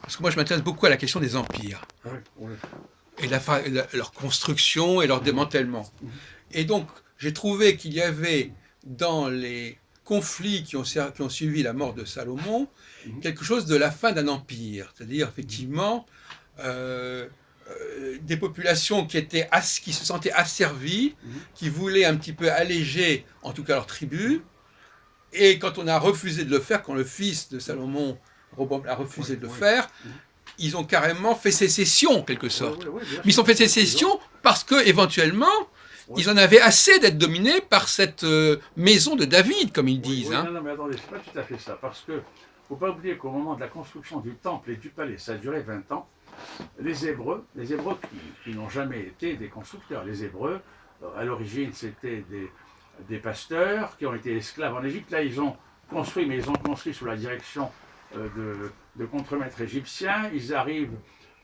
Parce que moi, je m'intéresse beaucoup à la question des empires Oui, oui. et leur construction et leur démantèlement. Et donc, j'ai trouvé qu'il y avait dans les conflits qui ont suivi la mort de Salomon Mhm. quelque chose de la fin d'un empire, c'est-à-dire Mhm. effectivement euh, des populations qui se sentaient asservies, Mhm. qui voulaient un petit peu alléger, en tout cas leur tribu, Mhm. et quand on a refusé de le faire, quand le fils de Salomon, Roboam, a Oui, refusé de le oui. faire, Mhm. ils ont carrément fait sécession, en quelque Oui, oui, sorte. oui, bien Mais ils ont sûr. fait Oui, ils ont. sécession parce que, éventuellement, Oui, ils en avaient assez d'être dominés par cette maison de David, comme ils oui, disent. oui, Hein. non, non, mais attendez, c'est pas tout à fait ça. Parce que, faut pas oublier qu'au moment de la construction du temple et du palais, ça a duré 20 ans, les Hébreux qui n'ont jamais été des constructeurs, les Hébreux, à l'origine, c'était des pasteurs qui ont été esclaves en Égypte. Là, ils ont construit, mais ils ont construit sous la direction de contremaîtres égyptiens. Ils arrivent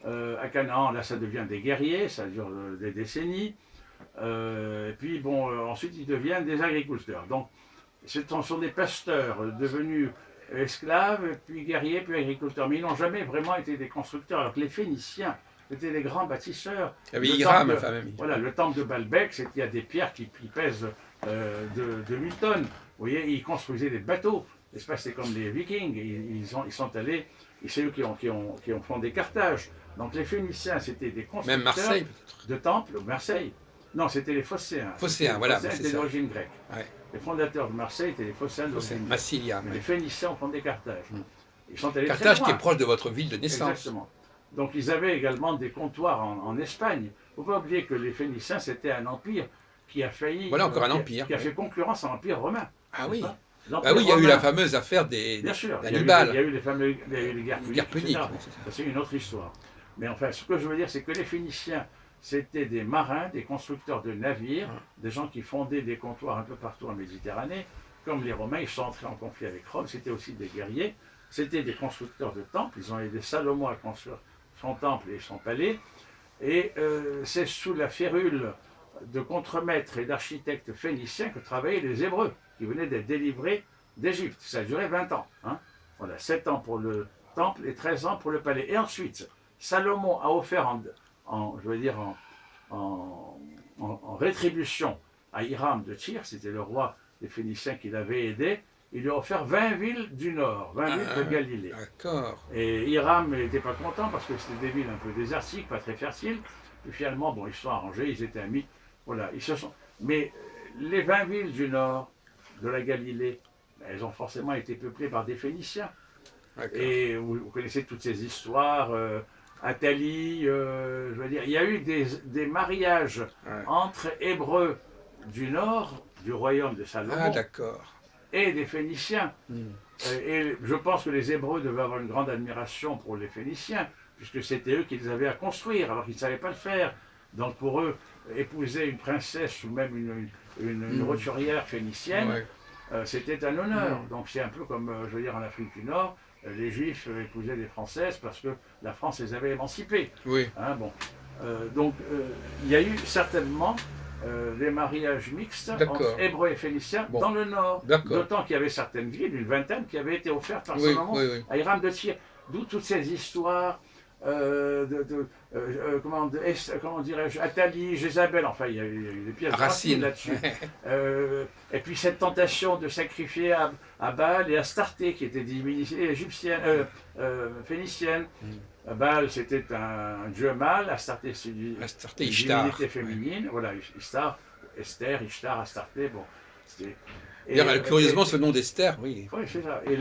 à Canaan, là, ça devient des guerriers, ça dure des décennies. Et puis, bon, ensuite, ils deviennent des agriculteurs. Donc, ce sont des pasteurs devenus esclaves, puis guerriers, puis agriculteurs. Mais ils n'ont jamais vraiment été des constructeurs. Alors que les Phéniciens étaient des grands bâtisseurs. Il y avait Le temple Hiram, de, enfin même. voilà, le temple de Baalbek, il y a des pierres qui pèsent de 1000 tonnes. Vous voyez, ils construisaient des bateaux. N'est-ce pas, c'est comme les Vikings. Ils sont allés, et c'est eux qui ont fondé Carthage. Donc les Phéniciens, c'était des Même constructeurs Marseille, peut-être. de temples. Marseille. Non, c'était les Phocéens. Phocéen, Les voilà, Phocéens c'est étaient ça. d'origine grecque. Ouais. Les fondateurs de Marseille étaient les Phocéens Phocéen, d'origine grecque. Massilia. Mais les Ouais. Phéniciens ont fondé Carthage. Ils sont allés très Carthage qui est loin. proche de votre ville de naissance. Exactement. Donc ils avaient également des comptoirs en Espagne. Il ne faut pas oublier que les Phéniciens, c'était un empire qui a failli, Voilà encore un empire. qui a Ouais. fait concurrence à l'Empire romain. Ah N'est-ce oui. pas? Bah oui, L'Empire il y a eu la romain, fameuse affaire bien sûr, il y d'Hannibal. a eu les guerres Guerre puniques, punique, etc. oui, Bon, c'est ça. ça c'est une autre histoire. Mais enfin, ce que je veux dire, c'est que les Phéniciens, c'était des marins, des constructeurs de navires, des gens qui fondaient des comptoirs un peu partout en Méditerranée. Comme les Romains, ils sont entrés en conflit avec Rome, c'était aussi des guerriers. C'était des constructeurs de temples. Ils ont aidé Salomon à construire son temple et son palais. Et c'est sous la férule de contremaîtres et d'architectes phéniciens que travaillaient les Hébreux, qui venaient d'être délivrés d'Égypte. Ça a duré 20 ans. Hein. Voilà, 7 ans pour le temple et 13 ans pour le palais. Et ensuite, Salomon a offert je veux dire en rétribution à Hiram de Tyr, c'était le roi des Phéniciens qui l'avait aidé, il lui a offert 20 villes du nord, 20 villes de Ah, Galilée. d'accord. Et Hiram n'était pas content parce que c'était des villes un peu désertiques, pas très fertiles. Puis finalement, bon, ils se sont arrangés, ils étaient amis. Voilà, ils se sont. Mais les 20 villes du nord de la Galilée, elles ont forcément été peuplées par des Phéniciens. D'accord. Et vous connaissez toutes ces histoires. Athalie, je veux dire, il y a eu des mariages Ouais. entre Hébreux du nord, du royaume de Ah, Salomon, d'accord. et des Phéniciens. Hmm. Et je pense que les Hébreux devaient avoir une grande admiration pour les Phéniciens, puisque c'était eux qui les avaient à construire, alors qu'ils ne savaient pas le faire. Donc pour eux, épouser une princesse ou même une Hmm. roturière phénicienne, Ouais. c'était un honneur. Hmm. Donc c'est un peu comme, je veux dire, en Afrique du Nord, les Juifs épousaient des Françaises parce que la France les avait émancipés. Oui. Hein, bon. Donc il y a eu certainement des mariages mixtes entre D'accord. Hébreux et Phéniciens Bon. dans le nord. D'accord. D'autant qu'il y avait certaines villes, une vingtaine, qui avaient été offertes par Oui, Salomon oui, oui. à Hiram de Tyr. D'où toutes ces histoires comment dirais-je, Athalie, Jézabel, enfin il y a eu des pièces de Racine Racine. là-dessus. Et puis cette tentation de sacrifier à Baal et à Astarté, qui étaient divinité égyptienne, phénicienne. Baal, c'était un dieu mâle, Astarté, c'est une Astarté divinité Ishtar. Ouais. féminine. Voilà, Ishtar, Esther, Ishtar, Astarté. Bon, et, D'ailleurs, curieusement, ce nom d'Esther, oui. oui, c'est ça. Et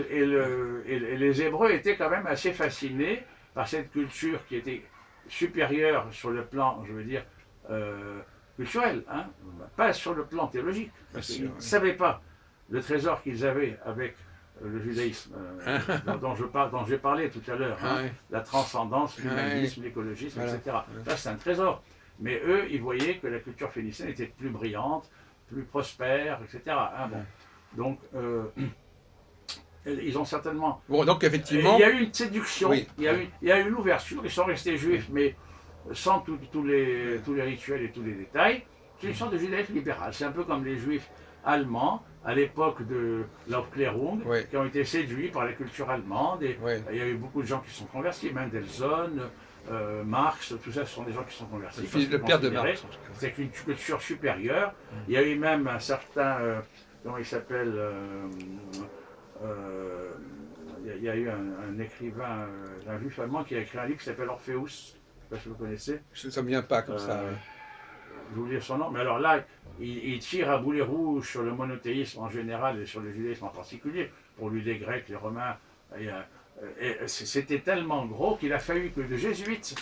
les Hébreux étaient quand même assez fascinés par cette culture qui était supérieure sur le plan, je veux dire, culturel, hein, pas sur le plan théologique. Bien Parce sûr. qu'ils ne savaient pas le trésor qu'ils avaient avec le judaïsme dont j'ai parlé tout à l'heure, hein, Ouais. la transcendance, Ouais. l'humanisme, l'écologisme, Voilà. etc. Voilà. Ça, c'est un trésor. Mais eux, ils voyaient que la culture phénicienne était plus brillante, plus prospère, etc. Hein, bon. Donc, ils ont certainement. Bon, donc Il effectivement, y a eu une séduction, oui. il y a eu une ouverture, ils sont restés juifs, mais sans tous les rituels et tous les détails. C'est une sorte de judaïsme libéral. C'est un peu comme les juifs allemands à l'époque de l'Aufklärung, Oui, qui ont été séduits par la culture allemande. Et oui. il y a eu beaucoup de gens qui sont convertis, Mendelssohn, Marx, tout ça, ce sont des gens qui sont convertis parce qu'ils Le père de considéraient Marx, en tout cas. que c'était une culture supérieure. Mm. Il y a eu même un certain, comment il s'appelle, euh, il y a eu un écrivain, un juif allemand qui a écrit un livre qui s'appelle Orpheus, je ne sais pas si vous connaissez. Ça ne me vient pas comme ça, Euh, oui. j'ai oublié son nom, mais alors là, il tire à boulet rouge sur le monothéisme en général et sur le judaïsme en particulier. Pour lui, les Grecs, les Romains, c'était tellement gros qu'il a fallu que les jésuites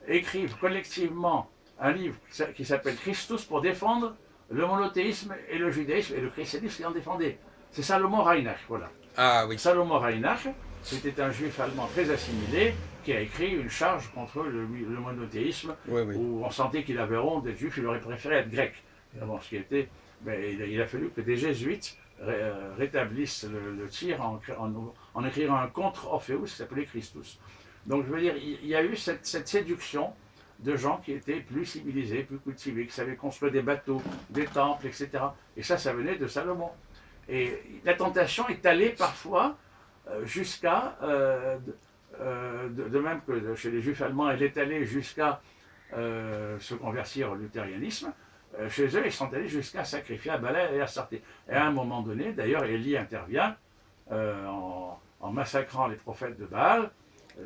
écrivent collectivement un livre qui s'appelle Christus pour défendre le monothéisme et le judaïsme et le christianisme qui en défendait. C'est Salomon Reinach, voilà. Ah oui, Salomon Reinach, c'était un juif allemand très assimilé qui a écrit une charge contre le monothéisme oui, oui. où on sentait qu'il avait honte d'être juif, il aurait préféré être grec. Bon, ce qui était, ben, il a fallu que des jésuites rétablissent le tir en écrivant un contre Orpheus qui s'appelait Christus. Donc je veux dire, il y a eu cette séduction de gens qui étaient plus civilisés, plus cultivés, qui savaient construire des bateaux, des temples, etc. Et ça venait de Salomon. Et la tentation est allée parfois jusqu'à, de même que chez les juifs allemands, elle est allée jusqu'à se convertir au luthérianisme. Chez eux, ils sont allés jusqu'à sacrifier à Baal et à Sarté. Et à un moment donné, d'ailleurs, Élie intervient en massacrant les prophètes de Baal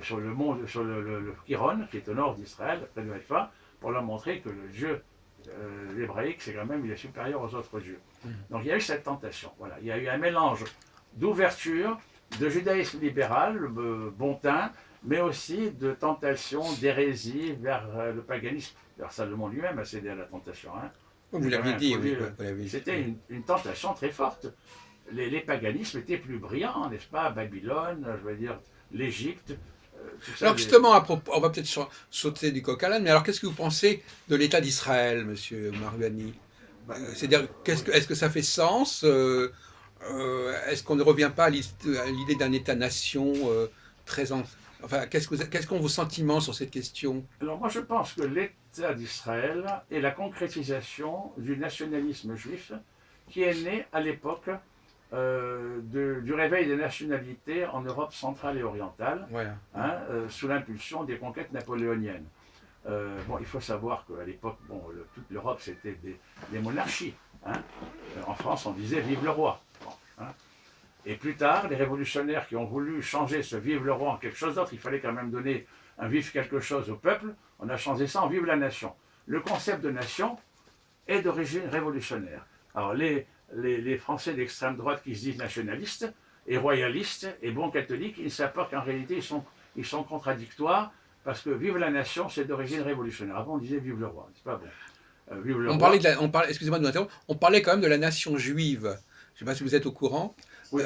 sur le mont, sur le Kiron, qui est au nord d'Israël, près de Haïfa, pour leur montrer que le Dieu hébraïque, c'est quand même, il est supérieur aux autres dieux. Donc il y a eu cette tentation. Voilà. Il y a eu un mélange d'ouverture, de judaïsme libéral, bon teint, mais aussi de tentation, d'hérésie vers le paganisme. Alors Salomon lui-même a cédé à la tentation. Hein. Vous l'aviez dit, oui. Vous l'avez dit. C'était une tentation très forte. Les paganismes étaient plus brillants, n'est-ce pas? Babylone, je veux dire, l'Égypte. Alors justement, à propos, on va peut-être sauter du coq à l'âne, mais alors qu'est-ce que vous pensez de l'État d'Israël, monsieur Margani? C'est-à-dire, est-ce que ça fait sens? Est-ce qu'on ne revient pas à l'idée d'un État-nation très... Enfin, quels sont vos sentiments sur cette question? Alors moi je pense que l'État d'Israël est la concrétisation du nationalisme juif qui est né à l'époque du réveil des nationalités en Europe centrale et orientale, Voilà. hein, sous l'impulsion des conquêtes napoléoniennes. Bon, il faut savoir qu'à l'époque, bon, toute l'Europe c'était des monarchies. Hein. En France, on disait vive le roi. Bon, hein. Et plus tard, les révolutionnaires qui ont voulu changer ce vive le roi en quelque chose d'autre, il fallait quand même donner un vive quelque chose au peuple, on a changé ça en vive la nation. Le concept de nation est d'origine révolutionnaire. Alors les Français d'extrême droite qui se disent nationalistes et royalistes et bons catholiques, ils ne savent pas qu'en réalité ils sont contradictoires parce que vive la nation c'est d'origine révolutionnaire. Avant on disait vive le roi, c'est pas bon. Vive le roi. Excusez-moi de vous interrompre, on parlait quand même de la nation juive. Je ne sais pas si vous êtes au courant. Oui.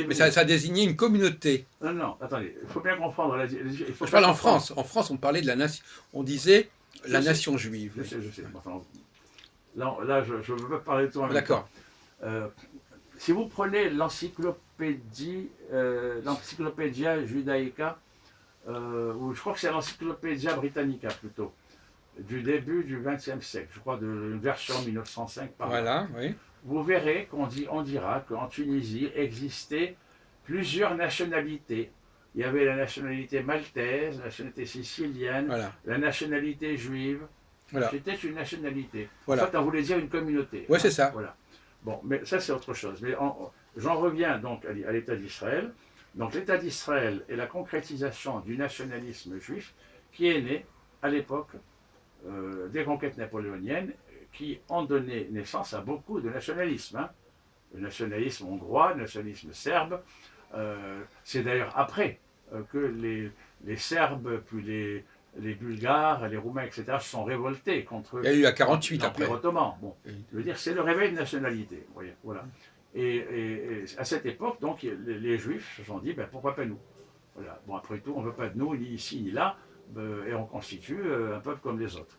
Mais ça désignait une communauté. Non, non, attendez, il faut bien comprendre. Je parle en France. En France, on parlait de la nation. On disait la nation juive. Je sais, je sais. Enfin, là, je ne veux pas parler de tout en même temps. D'accord. Si vous prenez l'Encyclopédia Judaica, ou je crois que c'est l'Encyclopédia Britannica plutôt, du début du XXe siècle, je crois d'une version 1905 par là. Voilà, oui. Vous verrez on dira qu'en Tunisie existaient plusieurs nationalités. Il y avait la nationalité maltaise, la nationalité sicilienne, Voilà. la nationalité juive. Voilà. C'était une nationalité. Voilà. En fait, on voulait dire une communauté. Oui, c'est ça. Voilà. Bon, mais ça c'est autre chose. Mais j'en reviens donc à l'État d'Israël. Donc l'État d'Israël est la concrétisation du nationalisme juif qui est né à l'époque des conquêtes napoléoniennes qui ont donné naissance à beaucoup de nationalisme. Hein. Le nationalisme hongrois, le nationalisme serbe. C'est d'ailleurs après que les Serbes, puis les Bulgares, les Roumains, etc., se sont révoltés contre Il y a eu à 48 après. l'Empire ottoman. Bon, je veux dire, c'est le réveil de nationalité. Vous voyez, voilà. Et à cette époque, donc, les Juifs se sont dit, ben, pourquoi pas nous? Voilà. Bon, après tout, on ne veut pas de nous, ni ici, ni là, et on constitue un peuple comme les autres.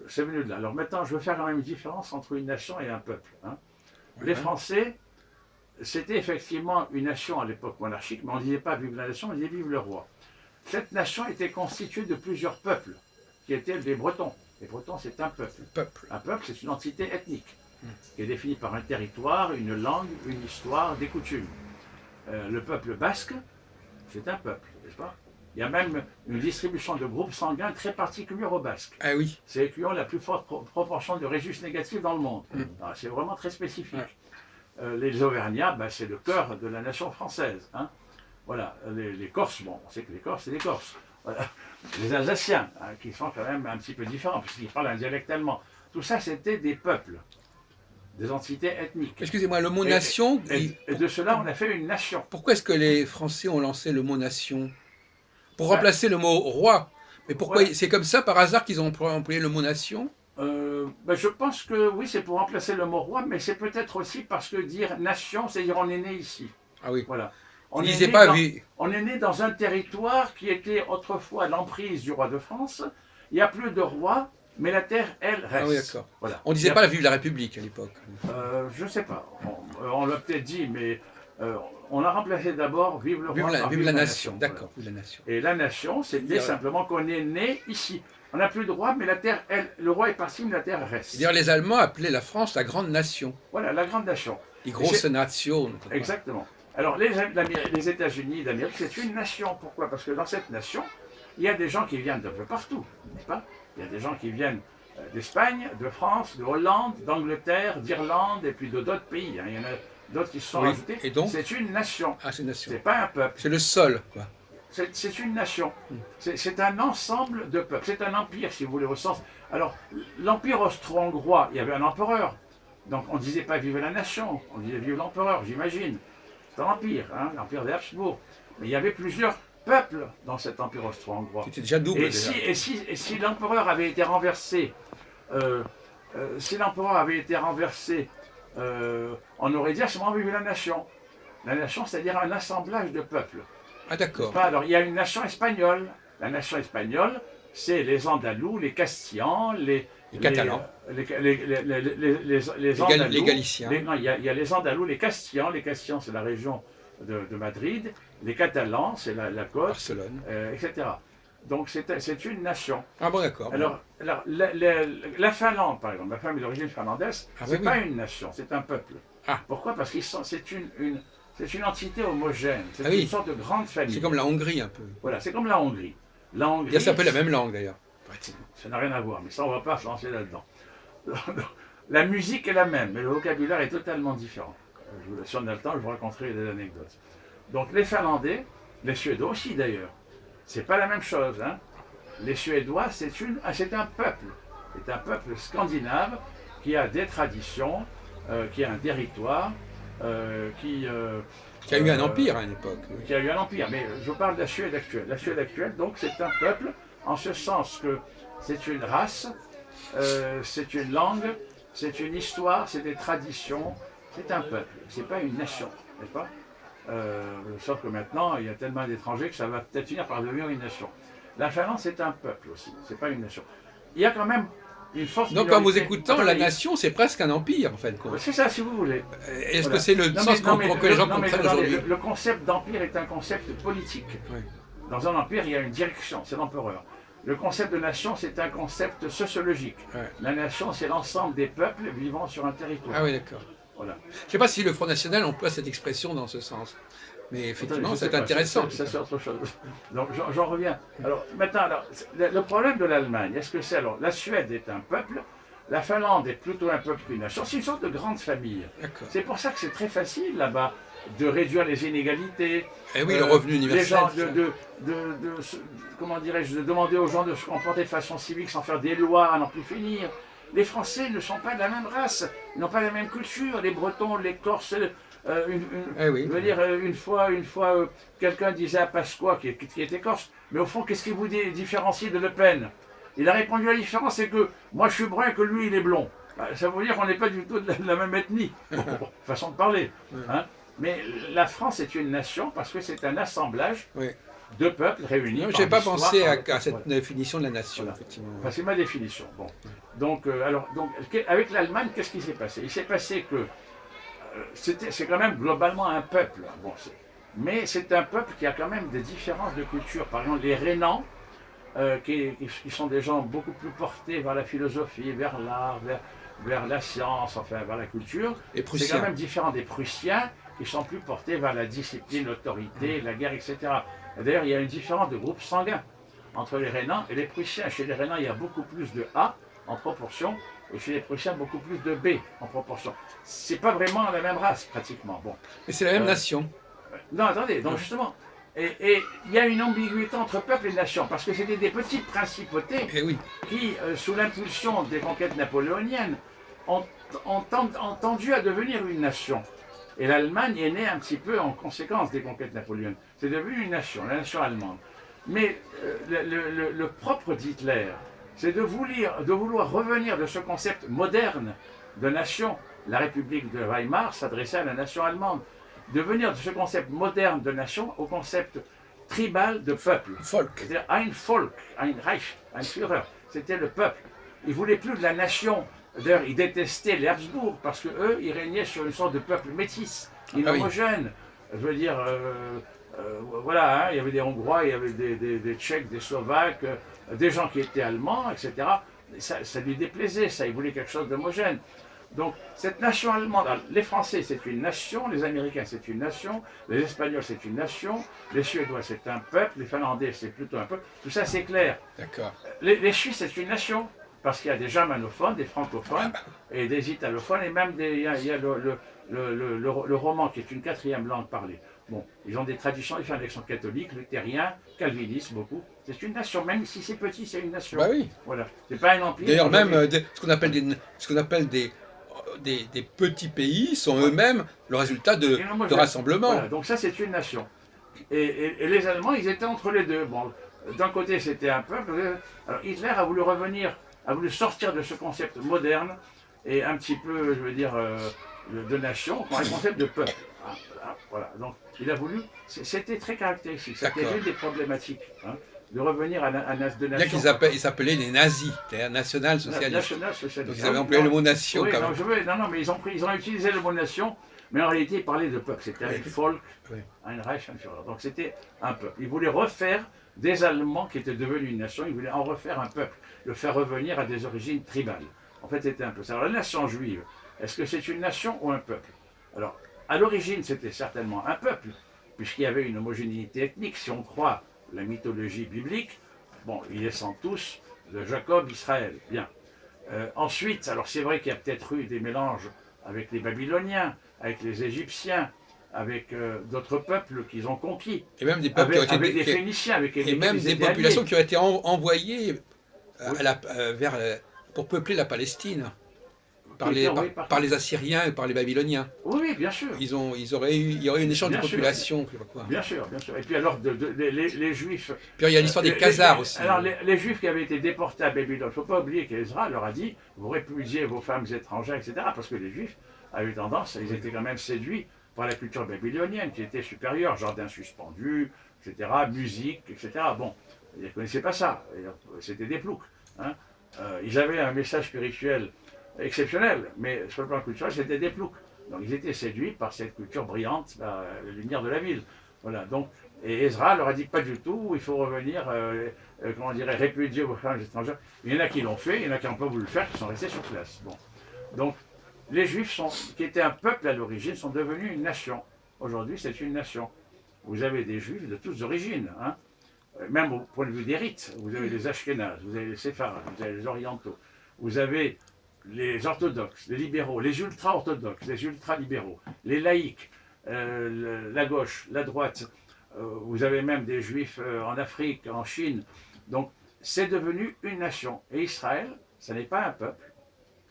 C'est venu de là. Alors maintenant, je veux faire quand même une différence entre une nation et un peuple. Hein. Les Français, c'était effectivement une nation à l'époque monarchique, mais on ne disait pas vive la nation, on disait vive le roi. Cette nation était constituée de plusieurs peuples, qui étaient les Bretons. Les Bretons, c'est un peuple. Un peuple, c'est une entité ethnique. qui est définie par un territoire, une langue, une histoire, des coutumes. Le peuple basque, c'est un peuple, n'est-ce pas? Il y a même une distribution de groupes sanguins très particulière aux Basques. Ah oui. C'est eux qui ont la plus forte proportion de rhésus négatifs dans le monde. C'est vraiment très spécifique. Les Auvergnats, c'est le cœur de la nation française. Hein. Voilà. Les Corses, bon, on sait que les Corses, c'est les Corses. Voilà. Les Alsaciens, hein, qui sont quand même un petit peu différents, puisqu'ils parlent un dialecte allemand. Tout ça, c'était des peuples, des entités ethniques. Excusez-moi, le mot nation. Et de cela, on a fait une nation. Pourquoi est-ce que les Français ont lancé le mot nation? Pour remplacer le mot roi. Mais pourquoi c'est comme ça par hasard qu'ils ont employé le mot nation? Je pense que oui, c'est pour remplacer le mot roi, mais c'est peut-être aussi parce que dire nation, c'est dire on est né ici. Ah oui. Voilà. On est né dans un territoire qui était autrefois l'emprise du roi de France. Il n'y a plus de roi, mais la terre, elle, reste. Ah oui, d'accord. Voilà. On ne disait pas vive la République à l'époque. Je ne sais pas. On l'a peut-être dit, mais on a remplacé d'abord vive le roi. Vive la nation, d'accord. Voilà. La nation. Et la nation, c'était simplement qu'on est né ici. On n'a plus de roi, mais la terre, elle, le roi est parti, mais la terre reste. C'est-à-dire les Allemands appelaient la France la grande nation. Voilà, la grande nation. Die große Nation. Exactement. Alors, les États-Unis d'Amérique, c'est une nation. Pourquoi? Parce que dans cette nation, il y a des gens qui viennent d'un peu partout, n'est-ce pas? Il y a des gens qui viennent d'Espagne, de France, de Hollande, d'Angleterre, d'Irlande, et puis d'autres pays. Hein. Il y en a d'autres qui se sont ajoutés. Et donc c'est une nation. Ah, c'est une nation. C'est pas un peuple. C'est le sol, quoi. C'est une nation. C'est un ensemble de peuples. C'est un empire, si vous voulez, au sens. Alors, l'empire austro-hongrois, il y avait un empereur. Donc, on ne disait pas vive la nation, on disait vive l'empereur, j'imagine. C'est un empire, hein, l'empire des Habsbourg. Mais il y avait plusieurs peuples dans cet empire austro-hongrois. C'était déjà double. Et si l'empereur avait été renversé, on aurait dit à ce moment vive la nation. La nation, c'est-à-dire un assemblage de peuples. Ah d'accord. Alors, il y a une nation espagnole. La nation espagnole, c'est les Andalous, les Castillans, les Catalans. Les Andalous. Les Galiciens. Non, il y a les Andalous, les Castillans. Les Castillans, c'est la région de Madrid. Les Catalans, c'est la côte. Barcelone. Etc. Donc, c'est une nation. Ah bon, d'accord. Alors la Finlande, par exemple, ma famille d'origine finlandaise, c'est pas une nation, c'est un peuple. Ah. Pourquoi? Parce que c'est une entité homogène, c'est une sorte de grande famille. C'est comme la Hongrie un peu. Voilà, c'est comme la Hongrie. La Hongrie, c'est un peu la même langue d'ailleurs. Ça n'a rien à voir, mais ça on ne va pas se lancer là-dedans. La musique est la même, mais le vocabulaire est totalement différent. Si on a le temps, je vous raconterai des anecdotes. Donc les Finlandais, les Suédois aussi d'ailleurs, c'est pas la même chose. Hein. Les Suédois, c'est un peuple. C'est un peuple scandinave qui a des traditions, qui a un territoire, qui a eu un empire à une époque. Oui. Qui a eu un empire, mais je parle de la Suède actuelle. La Suède actuelle, donc, c'est un peuple, en ce sens que c'est une race, c'est une langue, c'est une histoire, c'est des traditions, c'est un peuple, c'est pas une nation, n'est-ce pas? Sauf que maintenant, il y a tellement d'étrangers que ça va peut-être finir par devenir une nation. La Finlande, c'est un peuple aussi, c'est pas une nation. Il y a quand même une force. Donc, en vous écoutant, la nation, c'est presque un empire, en fait. C'est ça, si vous voulez. Est-ce que c'est le sens que les gens comprennent aujourd'hui? Le concept d'empire est un concept politique. Oui. Dans un empire, il y a une direction, c'est l'empereur. Le concept de nation, c'est un concept sociologique. Ouais. La nation, c'est l'ensemble des peuples vivant sur un territoire. Ah oui, d'accord. Voilà. Je ne sais pas si le Front National emploie cette expression dans ce sens. Mais effectivement, c'est intéressant. Ça, c'est autre chose. Donc, j'en reviens. Alors, maintenant, le problème de l'Allemagne, est-ce que c'est alors, la Suède est un peuple, la Finlande est plutôt un peuple qu'une nation, c'est une sorte de grande famille. C'est pour ça que c'est très facile là-bas de réduire les inégalités. Et oui, le revenu universel. Comment dirais-je, de demander aux gens de se comporter de façon civique sans faire des lois à n'en plus finir. Les Français ne sont pas de la même race, ils n'ont pas la même culture. Les Bretons, les Corses. Je veux dire, une fois quelqu'un disait à Pasqua, qui était corse, mais au fond, qu'est-ce qui vous différencie de Le Pen? Il a répondu, la différence, c'est que moi je suis brun et que lui il est blond. Ça veut dire qu'on n'est pas du tout de la même ethnie, façon de parler. Hein. Mais la France est une nation parce que c'est un assemblage de peuples réunis. Je n'ai pas pensé à cette définition de la nation, voilà. Effectivement. Enfin, c'est ma définition. Bon. Donc, avec l'Allemagne, qu'est-ce qui s'est passé? Il s'est passé que c'est quand même globalement un peuple. Bon, mais c'est un peuple qui a quand même des différences de culture. Par exemple, les Rhénans, qui sont des gens beaucoup plus portés vers la philosophie, vers l'art, vers la science, enfin vers la culture. Et C'est quand Prussiens. même différent des Prussiens qui sont plus portés vers la discipline, l'autorité, la guerre, etc. D'ailleurs, il y a une différence de groupe sanguin entre les Rhénans et les Prussiens. Chez les Rhénans, il y a beaucoup plus de A en proportion, et chez les Prussiens, beaucoup plus de B en proportion. C'est pas vraiment la même race, pratiquement. Bon. Mais c'est la même Euh, nation. non, attendez, donc justement, et il y a une ambiguïté entre peuple et nation, parce que c'était des petites principautés Eh oui. qui, sous l'impulsion des conquêtes napoléoniennes, ont tendu à devenir une nation. Et l'Allemagne est née un petit peu en conséquence des conquêtes napoléoniennes. C'est devenu une nation, la nation allemande. Mais le propre d'Hitler, c'est de vouloir revenir de ce concept moderne de nation. La République de Weimar s'adressait à la nation allemande. De venir de ce concept moderne de nation au concept tribal de peuple. Folk. C'est-à-dire ein Volk, ein Reich, ein Führer. C'était le peuple. Ils ne voulaient plus de la nation. D'ailleurs, ils détestaient les Habsbourg parce qu'eux, ils régnaient sur une sorte de peuple métis, inhomogène. Je veux dire, voilà, hein, il y avait des Hongrois, il y avait des Tchèques, des Slovaques, des gens qui étaient allemands, etc. Ça lui déplaisait, ça, il voulait quelque chose d'homogène. Donc, cette nation allemande, alors, les Français, c'est une nation, les Américains, c'est une nation, les Espagnols, c'est une nation, les Suédois, c'est un peuple, les Finlandais, c'est plutôt un peuple. Tout ça, c'est clair. D'accord. Les Suisses, c'est une nation, parce qu'il y a des germanophones, des francophones, et des italophones, et même il y a le roman, qui est une quatrième langue parlée. Bon, ils ont des traditions différentes, ils sont catholiques, luthériens, calvinistes, beaucoup. C'est une nation, même si c'est petit, c'est une nation. Bah oui. Voilà. C'est pas un empire. D'ailleurs, même ce qu'on appelle des petits pays sont eux-mêmes le résultat de rassemblements. Voilà, donc ça, c'est une nation. Et les Allemands, ils étaient entre les deux. Bon, d'un côté, c'était un peuple. Alors Hitler a voulu revenir, a voulu sortir de ce concept moderne et un petit peu, je veux dire, de nation, pour un concept de peuple. Voilà. Donc, il a voulu. C'était très caractéristique. C'était l'une des problématiques. Hein, de revenir à de nation. Bien qu'ils s'appelaient les nazis, les national-socialistes. National-socialistes. Donc ils avaient employé le mot nation oui, quand même. Non, mais ils ont utilisé le mot nation, mais en réalité, ils parlaient de peuple. C'était un Volk, ein Reich, ein Führer. Donc c'était un peuple. Ils voulaient refaire des Allemands qui étaient devenus une nation, ils voulaient en refaire un peuple, le faire revenir à des origines tribales. En fait, c'était un peu ça. Alors la nation juive, est-ce que c'est une nation ou un peuple? Alors, à l'origine, c'était certainement un peuple, puisqu'il y avait une homogénéité ethnique, si on croit la mythologie biblique. Bon, ils descendent tous de Jacob, Israël. Bien. Ensuite, alors c'est vrai qu'il y a peut-être eu des mélanges avec les Babyloniens, avec les Égyptiens, avec d'autres peuples qu'ils ont conquis. Et même des peuples avec des Phéniciens, avec et même des populations qui ont été envoyées pour peupler la Palestine. Par les Assyriens et par les Babyloniens. Oui, bien sûr. Il y aurait eu une échange de population. Bien sûr. Et puis alors, les Juifs... Puis il y a l'histoire des Khazars aussi. Alors, les Juifs qui avaient été déportés à Babylone, il ne faut pas oublier qu'Ezra leur a dit, vous répudiez vos femmes étrangères, etc. Parce que les Juifs avaient tendance, ils étaient quand même séduits par la culture babylonienne, qui était supérieure, jardin suspendu, etc., musique, etc. Bon, ils ne connaissaient pas ça. C'était des ploucs. Hein. Ils avaient un message spirituel exceptionnel, mais sur le plan culturel, c'était des ploucs. Donc ils étaient séduits par cette culture brillante, la lumière de la ville. Voilà. Donc, et Ezra leur a dit pas du tout, il faut revenir, comment on dirait, répudier vos femmes étrangères. Il y en a qui l'ont fait, il y en a qui n'ont pas voulu le faire, qui sont restés sur place. Bon. Donc, les Juifs, qui étaient un peuple à l'origine, sont devenus une nation. Aujourd'hui, c'est une nation. Vous avez des Juifs de toutes origines, hein. Même au point de vue des rites. Vous avez les Ashkénazes, vous avez les Séfarades, vous avez les Orientaux, vous avez les orthodoxes, les libéraux, les ultra-orthodoxes, les ultra-libéraux, les laïcs, la gauche, la droite. Vous avez même des juifs en Afrique, en Chine. Donc, c'est devenu une nation. Et Israël, ce n'est pas un peuple,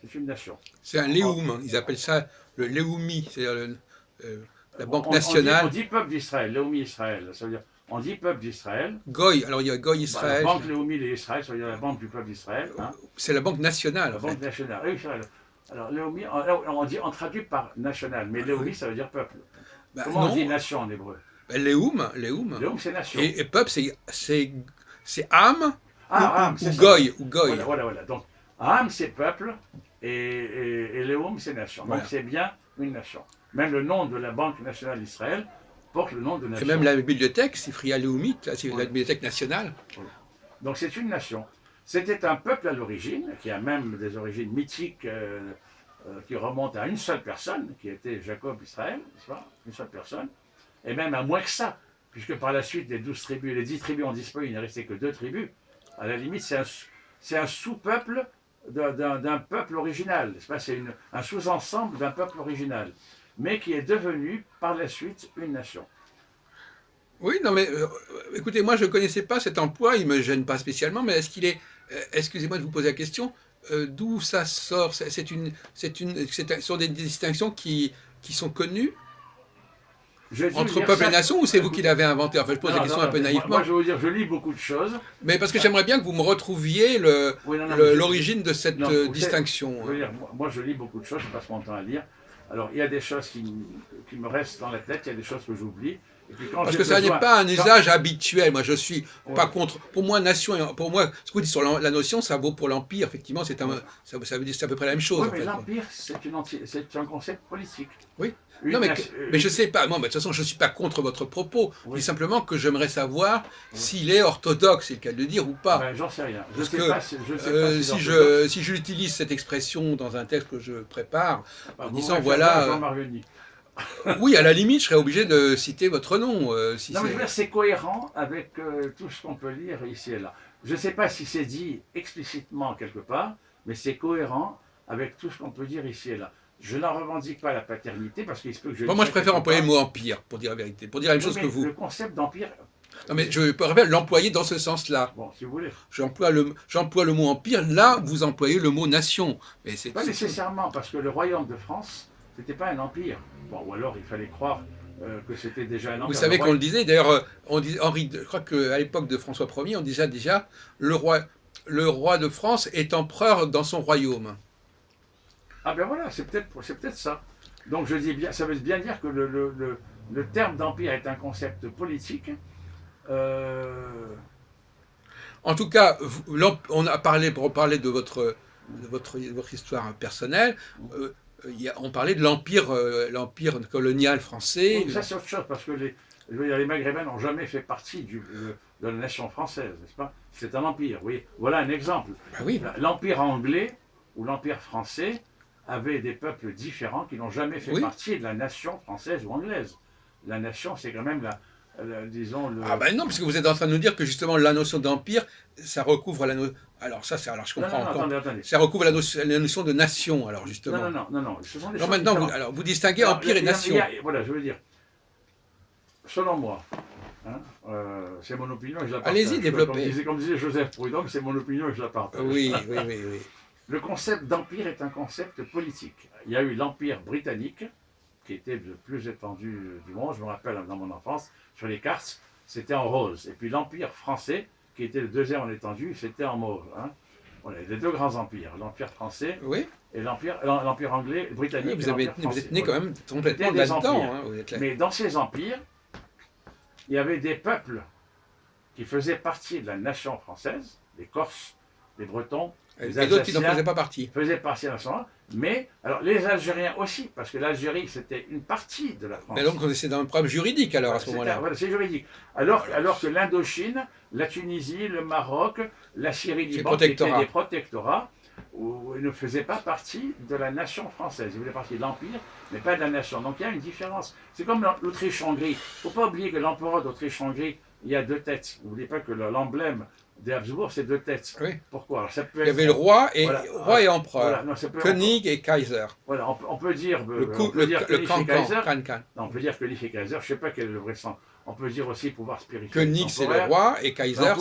c'est une nation. C'est un léoum, ils appellent ça le léoumi, c'est-à-dire la Banque nationale. On dit peuple d'Israël, léoumi Israël, ça veut dire... On dit peuple d'Israël. Goy, alors il y a Goy Israël. La banque Léoumi et Israël, ça veut dire la banque du peuple d'Israël. Hein. C'est la banque nationale. La banque nationale. Oui, alors Léoumi, on traduit par national, mais Léoumi, ça veut dire peuple. Comment on dit nation en hébreu? Léoum. Léoum, c'est nation. Et peuple, c'est Am ou Goy. Voilà. Donc, Am, c'est peuple, et Léoum, c'est nation. Donc, c'est bien une nation. Même le nom de la Banque nationale d'Israël porte le nom de nation. Et même la bibliothèque, Sifria Léoumite, c'est la bibliothèque nationale. Donc c'est une nation. C'était un peuple à l'origine, qui a même des origines mythiques qui remontent à une seule personne, qui était Jacob Israël, n'est-ce pas? Une seule personne, et même à moins que ça, puisque par la suite, les 12 tribus, les 10 tribus ont disparu, il n'est resté que 2 tribus. À la limite, c'est un sous-peuple d'un peuple original, n'est-ce pas? C'est un sous-ensemble d'un peuple original, mais qui est devenu par la suite une nation. Oui, non, mais écoutez, moi je ne connaissais pas cet emploi, il ne me gêne pas spécialement, mais est-ce qu'il est, excusez-moi de vous poser la question, d'où ça sort? Ce sont des distinctions qui sont connues entre peuple et nation, ou c'est vous qui l'avez inventé? Enfin, je pose la question un peu naïvement. Moi, je vais vous dire, je lis beaucoup de choses. Mais parce que j'aimerais bien que vous me retrouviez l'origine de cette distinction. Je veux dire, moi, je lis beaucoup de choses, je passe mon temps à lire. Alors, il y a des choses qui me restent dans la tête, il y a des choses que j'oublie. Parce que ça n'est pas un usage habituel. Moi, je suis pas contre. Pour moi, nation, pour moi, ce que vous dites sur la notion, ça vaut pour l'empire. Effectivement, ça veut dire c'est à peu près la même chose. Oui, en mais fait, l'empire, c'est un concept politique. Oui. Non, mais je sais pas. Moi, de toute façon, je suis pas contre votre propos. Je dis simplement que j'aimerais savoir s'il est orthodoxe, c'est le cas de le dire ou pas. Ben, j'en sais rien. Je Parce sais que pas si j'utilise cette expression dans un texte que je prépare, en disant voilà. Oui, à la limite, je serais obligé de citer votre nom. Si non, mais c'est cohérent avec tout ce qu'on peut lire ici et là. Je ne sais pas si c'est dit explicitement quelque part, mais c'est cohérent avec tout ce qu'on peut dire ici et là. Je n'en revendique pas la paternité parce qu'il se peut que je... Moi, je préfère employer le mot empire, pour dire la vérité, pour dire la même chose que vous. Le concept d'empire... Non, mais je préfère l'employer dans ce sens-là. Bon, si vous voulez. J'emploie le mot empire, là, vous employez le mot nation. Mais pas nécessairement, parce que le royaume de France, c'était pas un empire. Bon, ou alors il fallait croire que c'était déjà un empire. Vous savez qu'on le disait, d'ailleurs, je crois qu'à l'époque de François Ier, on disait déjà le roi de France est empereur dans son royaume. Ah ben voilà, c'est peut-être ça. Donc je dis bien, ça veut bien dire que le terme d'empire est un concept politique. En tout cas, on a parlé, pour parler de votre histoire personnelle, on parlait de l'empire colonial français. Oui, ça c'est autre chose, parce que les Maghrébins n'ont jamais fait partie de la nation française, n'est-ce pas? C'est un empire, oui. Voilà un exemple. Ah oui. L'empire anglais ou l'empire français avait des peuples différents qui n'ont jamais fait partie de la nation française ou anglaise. La nation, c'est quand même disons... Ah ben non, parce que vous êtes en train de nous dire que justement la notion d'empire, ça recouvre la notion... Alors je comprends encore. Attendez. Ça recouvre la notion de nation, alors justement. Non. Ce sont des choses maintenant, vous distinguez empire et nation. Voilà, je veux dire, selon moi, c'est mon opinion et je la partage. Allez-y, développez. Comme disait Joseph Proudhon, c'est mon opinion et je la partage. Oui. Le concept d'empire est un concept politique. Il y a eu l'empire britannique, qui était le plus étendu du monde, je me rappelle dans mon enfance, sur les cartes, c'était en rose. Et puis l'empire français, qui était le deuxième en étendue, c'était en mauve. Voilà, les deux grands empires, l'empire français et l'empire anglais, britannique. Oui, vous êtes né quand même complètement là-dedans. Mais dans ces empires, il y avait des peuples qui faisaient partie de la nation française, les Corses, les Bretons, et d'autres qui n'en faisaient pas partie. Faisaient partie de la nation. Mais, alors les Algériens aussi, parce que l'Algérie c'était une partie de la France. Mais donc c'est dans un problème juridique alors à ce moment-là. Voilà, c'est juridique. Alors que l'Indochine, la Tunisie, le Maroc, la Syrie, Liban, qui étaient des protectorats, où ils ne faisaient pas partie de la nation française. Ils faisaient partie de l'Empire, mais pas de la nation. Donc il y a une différence. C'est comme l'Autriche-Hongrie. Il ne faut pas oublier que l'empereur d'Autriche-Hongrie, il y a 2 têtes. N'oubliez pas que l'emblème des Habsbourg, c'est 2 têtes. Oui. Pourquoi? Alors, ça peut il y avait le roi et empereur. König et Kaiser. Voilà, on peut dire le Kaiser. On peut dire König et Kaiser. Je ne sais pas quel est le vrai sens. On peut dire aussi pouvoir spirituel. König, c'est le roi et Kaiser,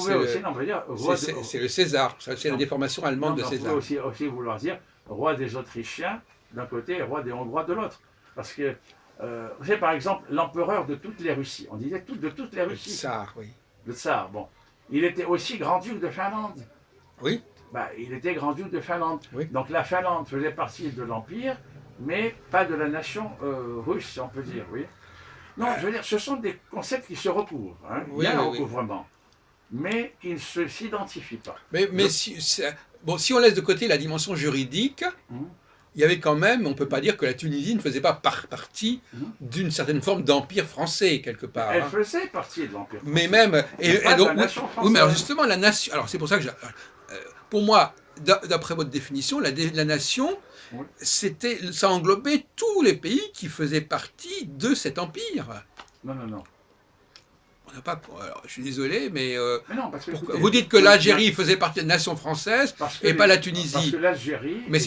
c'est le César. C'est la déformation allemande de César. On peut aussi vouloir dire roi des Autrichiens d'un côté et roi des Hongrois de l'autre. Parce que, vous savez, par exemple, l'empereur de toutes les Russies. On disait de toutes les Russies. Le tsar, oui. Le tsar, bon. Il était aussi grand-duc de Finlande. Oui. Il était grand-duc de Finlande. Oui. Donc la Finlande faisait partie de l'Empire, mais pas de la nation russe, si on peut dire, oui. Non, je veux dire, ce sont des concepts qui se recouvrent. Il y a un recouvrement, mais qui ne s'identifient pas. Mais si on laisse de côté la dimension juridique, il y avait quand même, on ne peut pas dire que la Tunisie ne faisait pas partie d'une certaine forme d'empire français, quelque part. Elle faisait partie de l'empire français. Mais même... la nation française. Oui, mais alors justement, la nation... Alors c'est pour ça que pour moi, d'après votre définition, la nation, Oui. ça englobait tous les pays qui faisaient partie de cet empire. Non, non, non. On n'a pas, alors, je suis désolé, mais Mais non, parce que écoutez, vous dites que l'Algérie faisait partie de la nation française et pas la Tunisie. Parce que l'Algérie. Mais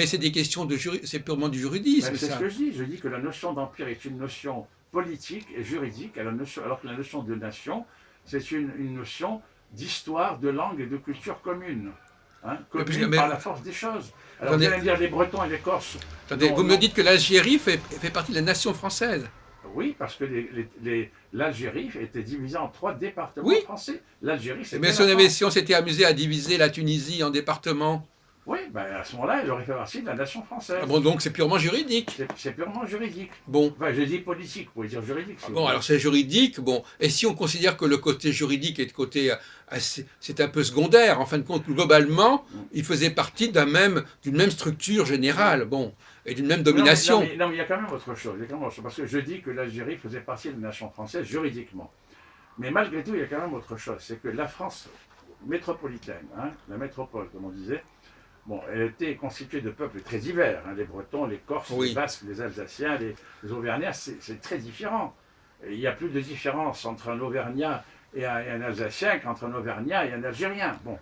c'est des questions de c'est purement du juridisme. C'est ça. ce que je dis. Je dis que la notion d'empire est une notion politique et juridique, alors que la notion de nation, c'est une notion d'histoire, de langue et de culture commune. Hein, commune par la force des choses. Alors vous allez me dire les Bretons et les Corses. Attendez, vous me dites que l'Algérie fait partie de la nation française. Oui, parce que l'Algérie était divisée en 3 départements français. L'Algérie, c'est. Mais si on s'était amusé à diviser la Tunisie en départements. Oui, ben à ce moment-là, elle aurait fait partie de la nation française. Ah bon, donc c'est purement juridique. C'est purement juridique. Bon. Enfin, je dis politique, vous pouvez dire juridique. Ah bon, alors c'est juridique, bon. Et si on considère que le côté juridique est de côté, c'est un peu secondaire, en fin de compte, globalement, il faisait partie d'une même structure générale, bon, et d'une même domination. Non, mais il y a quand même autre chose. Parce que je dis que l'Algérie faisait partie de la nation française juridiquement. Mais malgré tout, il y a quand même autre chose. C'est que la France métropolitaine, hein, la métropole, comme on disait, bon, elle était constituée de peuples très divers. Hein, les Bretons, les Corses, les Basques, les Alsaciens, les Auvergnats, c'est très différent. Et il y a plus de différence entre un Auvergnat et un Alsacien qu'entre un Auvergnat et un Algérien. Bon.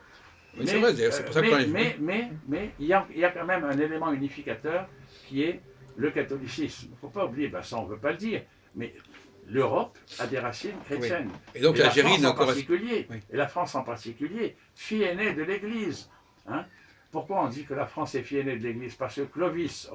Oui, c'est vrai, c'est pour ça mais il y a quand même un élément unificateur qui est le catholicisme. Il ne faut pas oublier, ça on ne veut pas le dire, mais l'Europe a des racines chrétiennes. Oui. Et donc l'Algérie en particulier, et la France en particulier, fille aînée de l'Église. Hein. Pourquoi on dit que la France est fille aînée de l'Église? Parce que Clovis